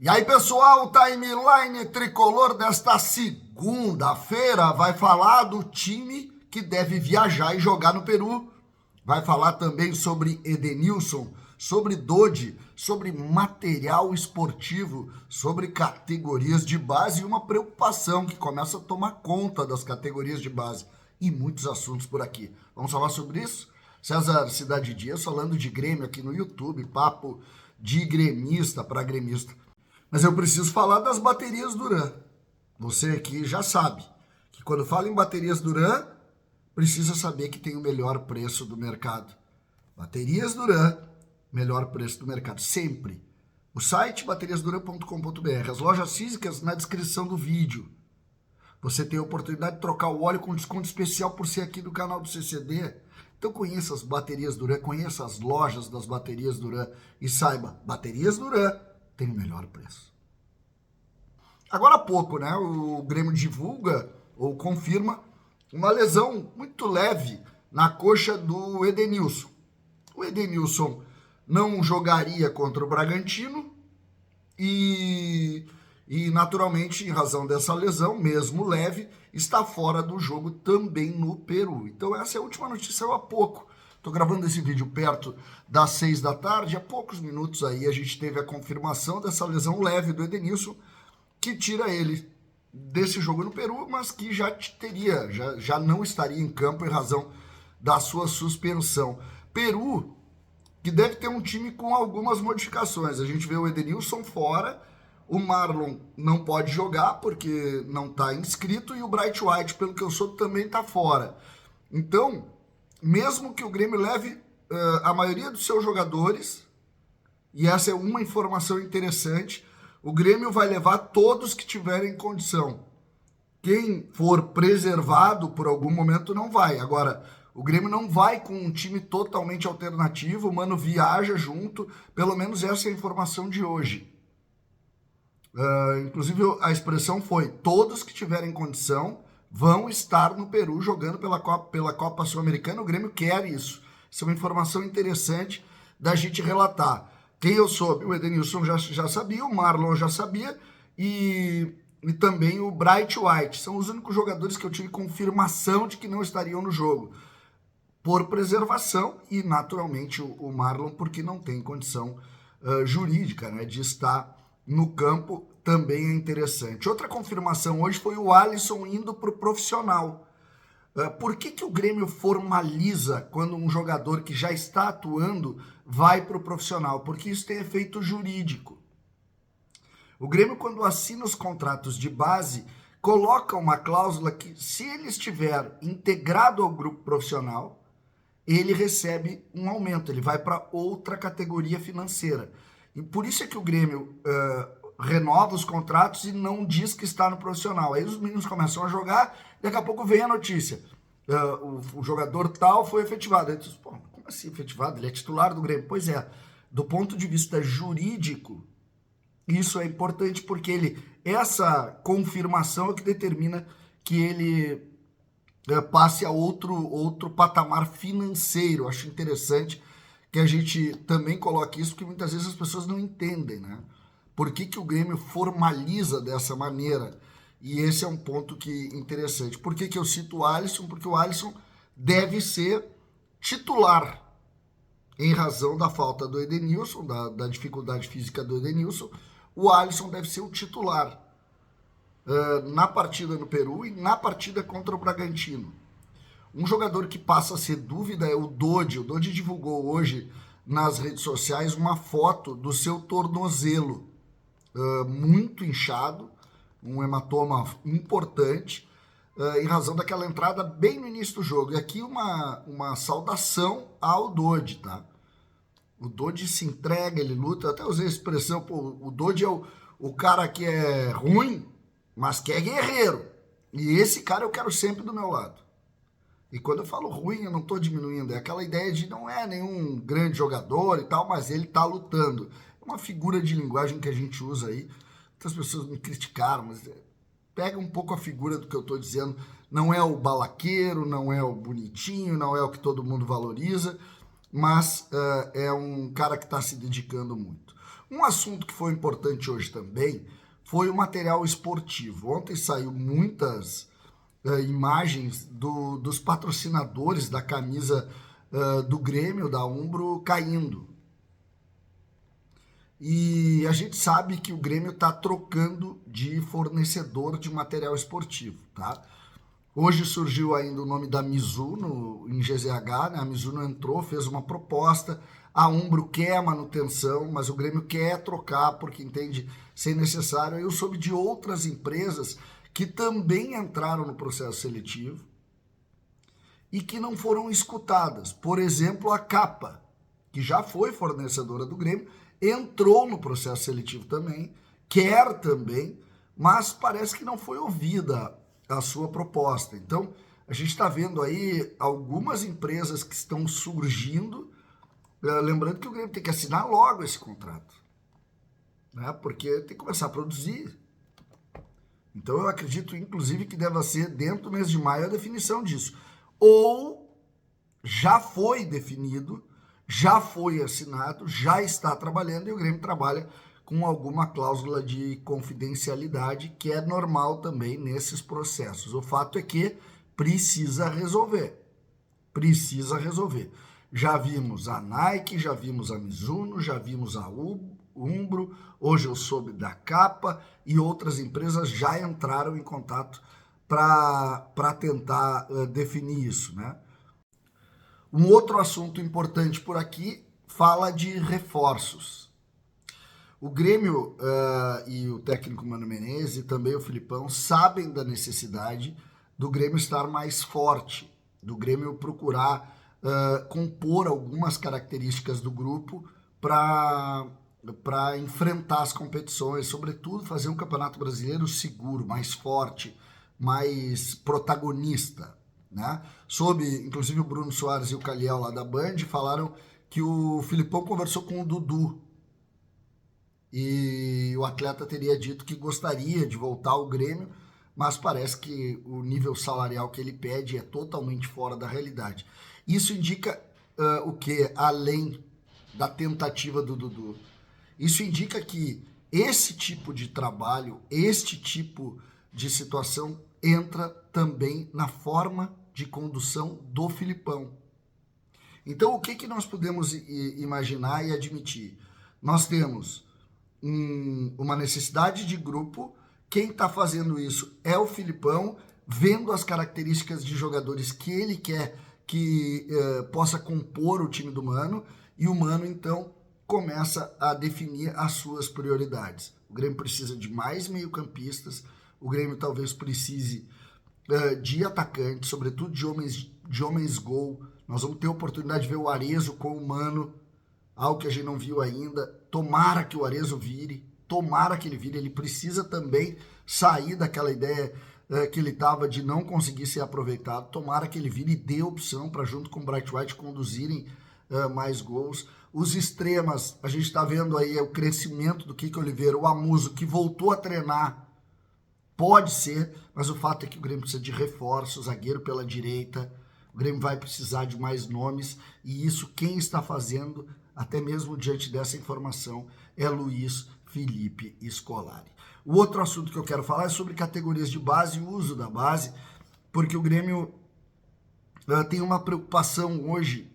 E aí, pessoal, o timeline tricolor desta segunda-feira vai falar do time que deve viajar e jogar no Peru. Vai falar também sobre Edenilson, sobre Dodi, sobre material esportivo, sobre categorias de base e uma preocupação que começa a tomar conta das categorias de base. E muitos assuntos por aqui. Vamos falar sobre isso? César Cidade Dias falando de Grêmio aqui no YouTube, papo de gremista para gremista. Mas eu preciso falar das baterias Duran. Você aqui já sabe que quando fala em baterias Duran, precisa saber que tem o melhor preço do mercado. Baterias Duran, melhor preço do mercado, sempre. O site bateriasduran.com.br, as lojas físicas na descrição do vídeo. Você tem a oportunidade de trocar o óleo com desconto especial por ser aqui do canal do CCD. Então conheça as baterias Duran, conheça as lojas das baterias Duran e saiba, baterias Duran tem o melhor preço. Agora há pouco, né, o Grêmio divulga ou confirma uma lesão muito leve na coxa do Edenilson. O Edenilson não jogaria contra o Bragantino e naturalmente, em razão dessa lesão, mesmo leve, está fora do jogo também no Peru. Então essa é a última notícia há pouco. Estou gravando esse vídeo perto das 6 da tarde, há poucos minutos aí a gente teve a confirmação dessa lesão leve do Edenilson, que tira ele desse jogo no Peru, mas que já não estaria em campo em razão da sua suspensão. Peru, que deve ter um time com algumas modificações. A gente vê o Edenilson fora, o Marlon não pode jogar porque não está inscrito e o Bright White, pelo que eu soube, também está fora. Então, mesmo que o Grêmio leve a maioria dos seus jogadores, e essa é uma informação interessante, o Grêmio vai levar todos que tiverem condição. Quem for preservado por algum momento não vai. Agora, o Grêmio não vai com um time totalmente alternativo, o Mano viaja junto, pelo menos essa é a informação de hoje. Inclusive a expressão foi, todos que tiverem condição vão estar no Peru jogando pela Copa Sul-Americana. O Grêmio quer isso. Isso é uma informação interessante da gente relatar. Quem eu soube, o Edenilson já sabia, o Marlon já sabia e também o Bright White. São os únicos jogadores que eu tive confirmação de que não estariam no jogo. Por preservação e, naturalmente, o Marlon porque não tem condição jurídica, né, de estar no campo, também é interessante. Outra confirmação hoje foi o Alisson indo para o profissional. Por que o Grêmio formaliza quando um jogador que já está atuando vai para o profissional? Porque isso tem efeito jurídico. O Grêmio, quando assina os contratos de base, coloca uma cláusula que, se ele estiver integrado ao grupo profissional, ele recebe um aumento, ele vai para outra categoria financeira. E por isso é que o Grêmio renova os contratos e não diz que está no profissional. Aí os meninos começam a jogar, daqui a pouco vem a notícia. O jogador tal foi efetivado. Aí tu diz, pô, como assim efetivado? Ele é titular do Grêmio. Pois é, do ponto de vista jurídico, isso é importante porque essa confirmação é que determina que ele passe a outro patamar financeiro. Acho interessante que a gente também coloque isso, porque muitas vezes as pessoas não entendem, né? Por que o Grêmio formaliza dessa maneira? E esse é um ponto interessante. Por que eu cito o Alisson? Porque o Alisson deve ser titular, em razão da falta do Edenilson, da dificuldade física do Edenilson. O Alisson deve ser o titular na partida no Peru e na partida contra o Bragantino. Um jogador que passa a ser dúvida é o Dodi. O Dodi divulgou hoje nas redes sociais uma foto do seu tornozelo muito inchado, um hematoma importante, em razão daquela entrada bem no início do jogo. E aqui uma saudação ao Dodi, tá? O Dodi se entrega, ele luta. Eu até usei a expressão, pô, o Dodi é o cara que é ruim, mas que é guerreiro. E esse cara eu quero sempre do meu lado. E quando eu falo ruim, eu não estou diminuindo. É aquela ideia de não é nenhum grande jogador e tal, mas ele está lutando. É uma figura de linguagem que a gente usa aí. Muitas pessoas me criticaram, mas pega um pouco a figura do que eu estou dizendo. Não é o balaqueiro, não é o bonitinho, não é o que todo mundo valoriza, mas é um cara que está se dedicando muito. Um assunto que foi importante hoje também foi o material esportivo. Ontem saiu muitas imagens dos patrocinadores da camisa do Grêmio, da Umbro, caindo. E a gente sabe que o Grêmio está trocando de fornecedor de material esportivo, tá? Hoje surgiu ainda o nome da Mizuno em GZH, né? A Mizuno entrou, fez uma proposta, a Umbro quer a manutenção, mas o Grêmio quer trocar porque entende ser necessário. Eu soube de outras empresas que também entraram no processo seletivo e que não foram escutadas. Por exemplo, a Capa, que já foi fornecedora do Grêmio, entrou no processo seletivo também, quer também, mas parece que não foi ouvida a sua proposta. Então, a gente está vendo aí algumas empresas que estão surgindo, lembrando que o Grêmio tem que assinar logo esse contrato, né? Porque tem que começar a produzir. Então, eu acredito, inclusive, que deva ser dentro do mês de maio a definição disso. Ou já foi definido, já foi assinado, já está trabalhando e o Grêmio trabalha com alguma cláusula de confidencialidade que é normal também nesses processos. O fato é que precisa resolver. Precisa resolver. Já vimos a Nike, já vimos a Mizuno, já vimos a Umbro, hoje eu soube da Capa e outras empresas já entraram em contato para tentar definir isso, né? Um outro assunto importante por aqui fala de reforços. O Grêmio e o técnico Mano Menezes e também o Filipão sabem da necessidade do Grêmio estar mais forte, do Grêmio procurar compor algumas características do grupo para enfrentar as competições, sobretudo fazer um campeonato brasileiro seguro, mais forte, mais protagonista, né? Inclusive o Bruno Soares e o Caliel lá da Band falaram que o Filipão conversou com o Dudu e o atleta teria dito que gostaria de voltar ao Grêmio, mas parece que o nível salarial que ele pede é totalmente fora da realidade. Isso indica o que? Além da tentativa do Dudu. Isso indica que esse tipo de trabalho, este tipo de situação entra também na forma de condução do Filipão. Então, o que nós podemos imaginar e admitir? Nós temos uma necessidade de grupo, quem está fazendo isso é o Filipão, vendo as características de jogadores que ele quer que possa compor o time do Mano, e o Mano, então, começa a definir as suas prioridades. O Grêmio precisa de mais meio-campistas, o Grêmio talvez precise de atacantes, sobretudo de homens gol. Nós vamos ter a oportunidade de ver o Arezzo com o Mano, algo que a gente não viu ainda. Tomara que o Arezzo vire, tomara que ele vire. Ele precisa também sair daquela ideia que ele estava de não conseguir ser aproveitado. Tomara que ele vire e dê opção para, junto com o Bright White, conduzirem mais gols. Os extremas, a gente está vendo aí o crescimento do Kiko Oliveira, o Amuso, que voltou a treinar. Pode ser, mas o fato é que o Grêmio precisa de reforço, zagueiro pela direita. O Grêmio vai precisar de mais nomes, e isso quem está fazendo, até mesmo diante dessa informação, é Luiz Felipe Scolari. O outro assunto que eu quero falar é sobre categorias de base e o uso da base, porque o Grêmio tem uma preocupação hoje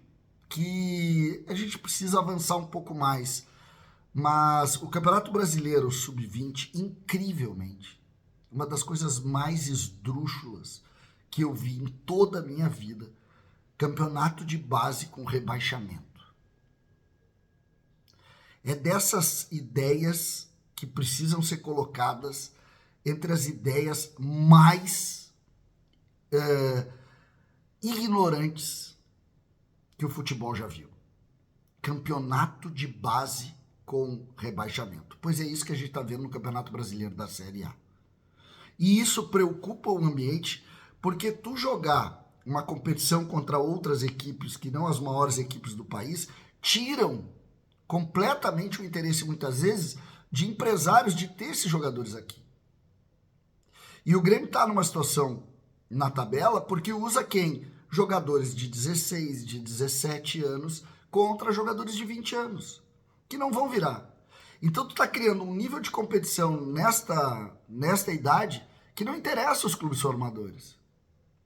que a gente precisa avançar um pouco mais. Mas o Campeonato Brasileiro Sub-20, incrivelmente, uma das coisas mais esdrúxulas que eu vi em toda a minha vida, campeonato de base com rebaixamento. É dessas ideias que precisam ser colocadas entre as ideias mais ignorantes que o futebol já viu. Campeonato de base com rebaixamento. Pois é isso que a gente está vendo no Campeonato Brasileiro da Série A. E isso preocupa o ambiente, porque tu jogar uma competição contra outras equipes que não as maiores equipes do país, tiram completamente o interesse, muitas vezes, de empresários de ter esses jogadores aqui. E o Grêmio está numa situação na tabela porque usa quem? Jogadores de 16, de 17 anos contra jogadores de 20 anos, que não vão virar. Então tu tá criando um nível de competição nesta idade que não interessa os clubes formadores.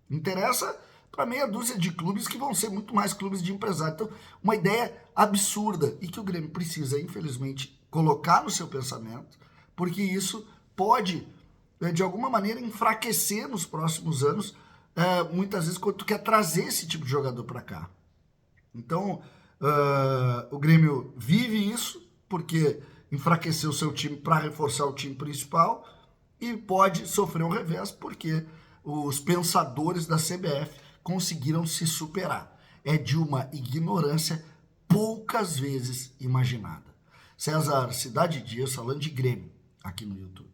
Interessa para meia dúzia de clubes que vão ser muito mais clubes de empresário. Então, uma ideia absurda e que o Grêmio precisa, infelizmente, colocar no seu pensamento, porque isso pode, de alguma maneira, enfraquecer nos próximos anos, muitas vezes, quando tu quer trazer esse tipo de jogador para cá. Então, o Grêmio vive isso, porque enfraqueceu o seu time para reforçar o time principal e pode sofrer um revés, porque os pensadores da CBF conseguiram se superar. É de uma ignorância poucas vezes imaginada. César Cidade Dias falando de Grêmio aqui no YouTube.